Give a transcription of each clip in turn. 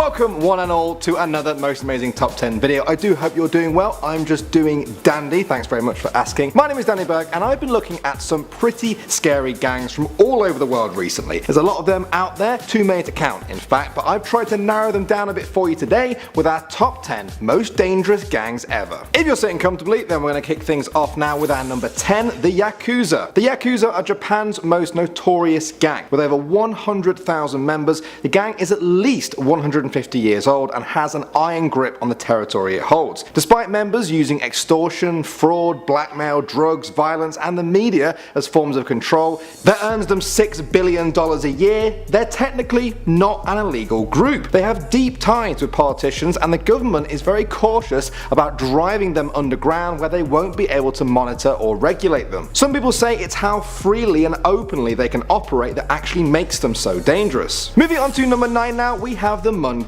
Welcome one and all to another Most Amazing Top 10 video. I do hope you're doing well. I'm just doing dandy. Thanks very much for asking. My name is Danny Berg and I've been looking at some pretty scary gangs from all over the world recently. There's a lot of them out there, too many to count in fact, but I've tried to narrow them down a bit for you today with our top 10 most dangerous gangs ever. If you're sitting comfortably, then we're going to kick things off now with our number 10, the Yakuza. The Yakuza are Japan's most notorious gang. With over 100,000 members, the gang is at least 150 years old and has an iron grip on the territory it holds. Despite members using extortion, fraud, blackmail, drugs, violence and the media as forms of control that earns them $6 billion a year, they're technically not an illegal group. They have deep ties with politicians and the government is very cautious about driving them underground where they won't be able to monitor or regulate them. Some people say it's how freely and openly they can operate that actually makes them so dangerous. Moving on to number 9 now, we have the Mungiki.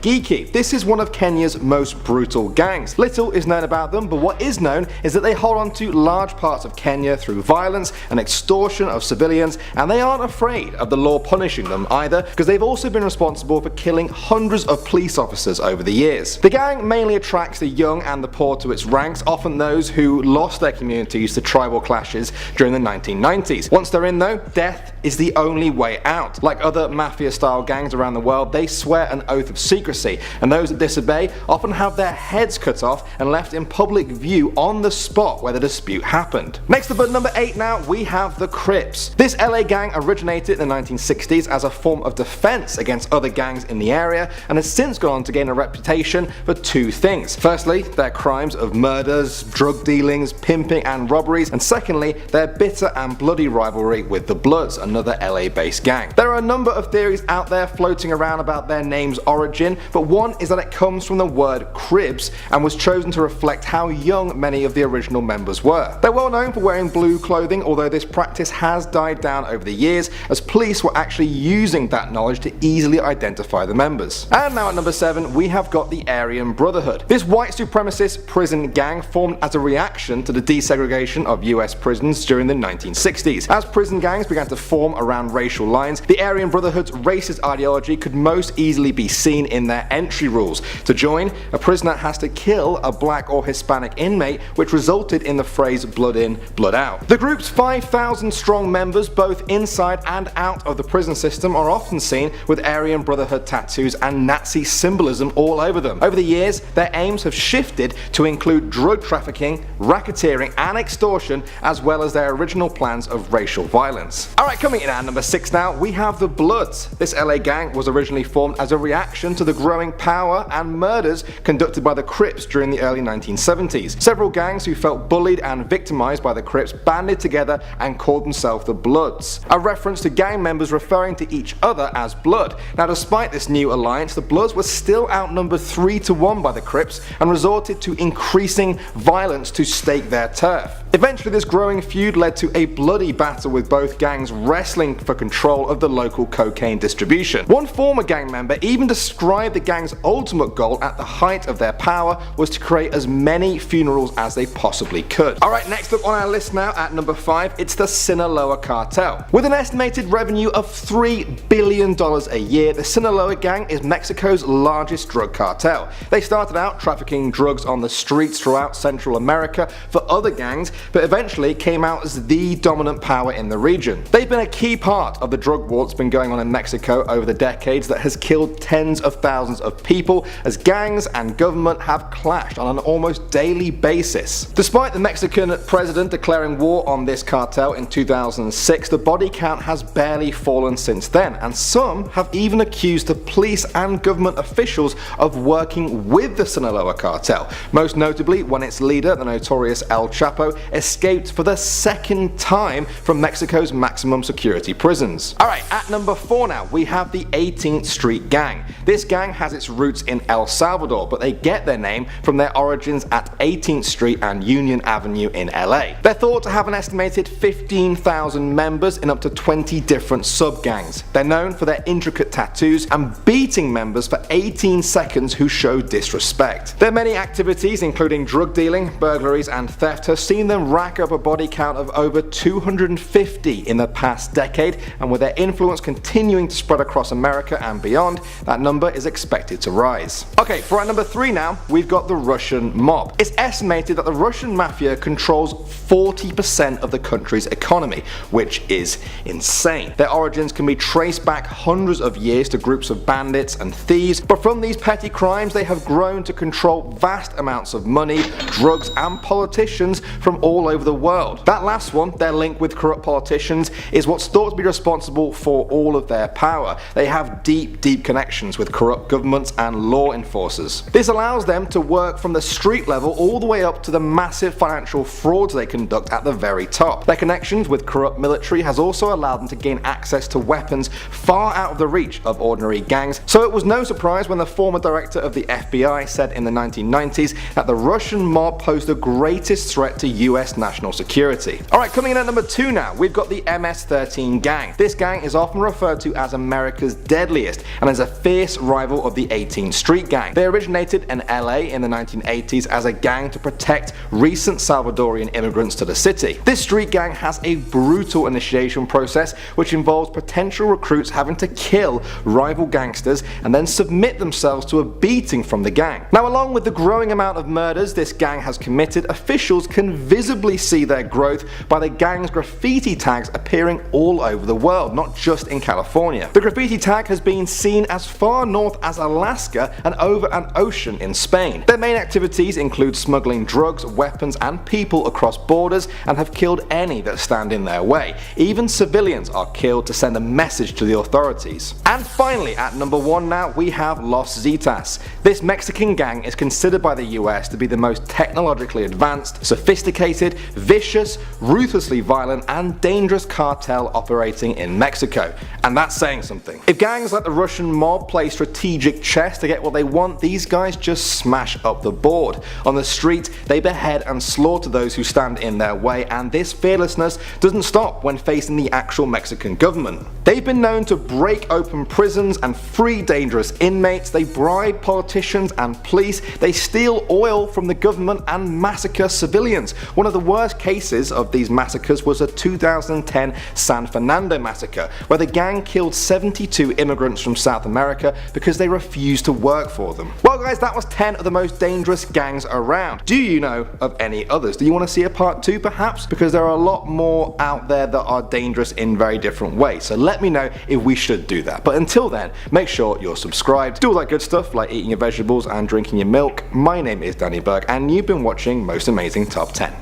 This is one of Kenya's most brutal gangs. Little is known about them, but what is known is that they hold on to large parts of Kenya through violence and extortion of civilians, and they aren't afraid of the law punishing them either, because they've also been responsible for killing hundreds of police officers over the years. The gang mainly attracts the young and the poor to its ranks, often those who lost their communities to tribal clashes during the 1990s. Once they're in though, death is the only way out. Like other mafia-style gangs around the world, they swear an oath of secrecy, and those that disobey often have their heads cut off and left in public view on the spot where the dispute happened. Next up at number 8 now, we have the Crips. This LA gang originated in the 1960s as a form of defense against other gangs in the area and has since gone on to gain a reputation for two things. Firstly, their crimes of murders, drug dealings, pimping and robberies, and secondly, their bitter and bloody rivalry with the Bloods, another LA-based gang. There are a number of theories out there floating around about their name's origin, but one is that it comes from the word Cribs and was chosen to reflect how young many of the original members were. They're well known for wearing blue clothing, although this practice has died down over the years as police were actually using that knowledge to easily identify the members. And now at number 7 we have got the Aryan Brotherhood. This white supremacist prison gang formed as a reaction to the desegregation of US prisons during the 1960s. As prison gangs began to form around racial lines, the Aryan Brotherhood's racist ideology could most easily be seen in their entry rules. To join, a prisoner has to kill a black or Hispanic inmate, which resulted in the phrase blood in, blood out. The group's 5,000 strong members both inside and out of the prison system are often seen with Aryan Brotherhood tattoos and Nazi symbolism all over them. Over the years, their aims have shifted to include drug trafficking, racketeering and extortion, as well as their original plans of racial violence. Alright, coming in at number 6 now, we have the Bloods. This LA gang was originally formed as a reaction to the growing power and murders conducted by the Crips during the early 1970s. Several gangs who felt bullied and victimized by the Crips banded together and called themselves the Bloods, a reference to gang members referring to each other as Blood. Now despite this new alliance, the Bloods were still outnumbered 3-1 by the Crips and resorted to increasing violence to stake their turf. Eventually this growing feud led to a bloody battle with both gangs wrestling for control of the local cocaine distribution. One former gang member even described the gang's ultimate goal at the height of their power was to create as many funerals as they possibly could. Alright, next up on our list now at number 5, it's the Sinaloa Cartel. With an estimated revenue of $3 billion a year, the Sinaloa gang is Mexico's largest drug cartel. They started out trafficking drugs on the streets throughout Central America for other gangs, but eventually came out as the dominant power in the region. They've been a key part of the drug war that's been going on in Mexico over the decades that has killed tens of thousands of people as gangs and government have clashed on an almost daily basis. Despite the Mexican president declaring war on this cartel in 2006, the body count has barely fallen since then, and some have even accused the police and government officials of working with the Sinaloa cartel, most notably when its leader, the notorious El Chapo, escaped for the second time from Mexico's maximum security prisons. Alright, at number 4 now, we have the 18th Street Gang. This gang has its roots in El Salvador, but they get their name from their origins at 18th Street and Union Avenue in LA. They're thought to have an estimated 15,000 members in up to 20 different sub-gangs. They're known for their intricate tattoos and beating members for 18 seconds who show disrespect. Their many activities, including drug dealing, burglaries and theft, have seen them can rack up a body count of over 250 in the past decade, and with their influence continuing to spread across America and beyond, that number is expected to rise. Okay, for our number 3 now, we've got the Russian mob. It's estimated that the Russian mafia controls 40% of the country's economy, which is insane. Their origins can be traced back hundreds of years to groups of bandits and thieves, but from these petty crimes they have grown to control vast amounts of money, drugs and politicians from all over the world. That last one, their link with corrupt politicians, is what's thought to be responsible for all of their power. They have deep connections with corrupt governments and law enforcers. This allows them to work from the street level all the way up to the massive financial frauds they conduct at the very top. Their connections with corrupt military has also allowed them to gain access to weapons far out of the reach of ordinary gangs, so it was no surprise when the former director of the FBI said in the 1990s that the Russian mob posed the greatest threat to US national security. Alright, coming in at number 2 now, we've got the MS-13 gang. This gang is often referred to as America's deadliest and is a fierce rival of the 18th Street Gang. They originated in LA in the 1980s as a gang to protect recent Salvadorian immigrants to the city. This street gang has a brutal initiation process which involves potential recruits having to kill rival gangsters and then submit themselves to a beating from the gang. Now, along with the growing amount of murders this gang has committed, officials can visibly see their growth by the gang's graffiti tags appearing all over the world, not just in California. The graffiti tag has been seen as far north as Alaska and over an ocean in Spain. Their main activities include smuggling drugs, weapons and people across borders, and have killed any that stand in their way. Even civilians are killed to send a message to the authorities. And finally, at number 1 now, we have Los Zetas. This Mexican gang is considered by the US to be the most technologically advanced, sophisticated, vicious, ruthlessly violent and dangerous cartel operating in Mexico. And that's saying something. If gangs like the Russian mob play strategic chess to get what they want, these guys just smash up the board. On the street, they behead and slaughter those who stand in their way, and this fearlessness doesn't stop when facing the actual Mexican government. They've been known to break open prisons and free dangerous inmates, they bribe politicians and police, they steal oil from the government and massacre civilians. One of the worst cases of these massacres was a 2010 San Fernando massacre, where the gang killed 72 immigrants from South America because they refused to work for them. Well guys, that was 10 of the most dangerous gangs around. Do you know of any others? Do you want to see a part 2 perhaps? Because there are a lot more out there that are dangerous in very different ways, so let me know if we should do that. But until then, make sure you're subscribed, do all that good stuff like eating your vegetables and drinking your milk. My name is Danny Berg and you've been watching Most Amazing Top 10.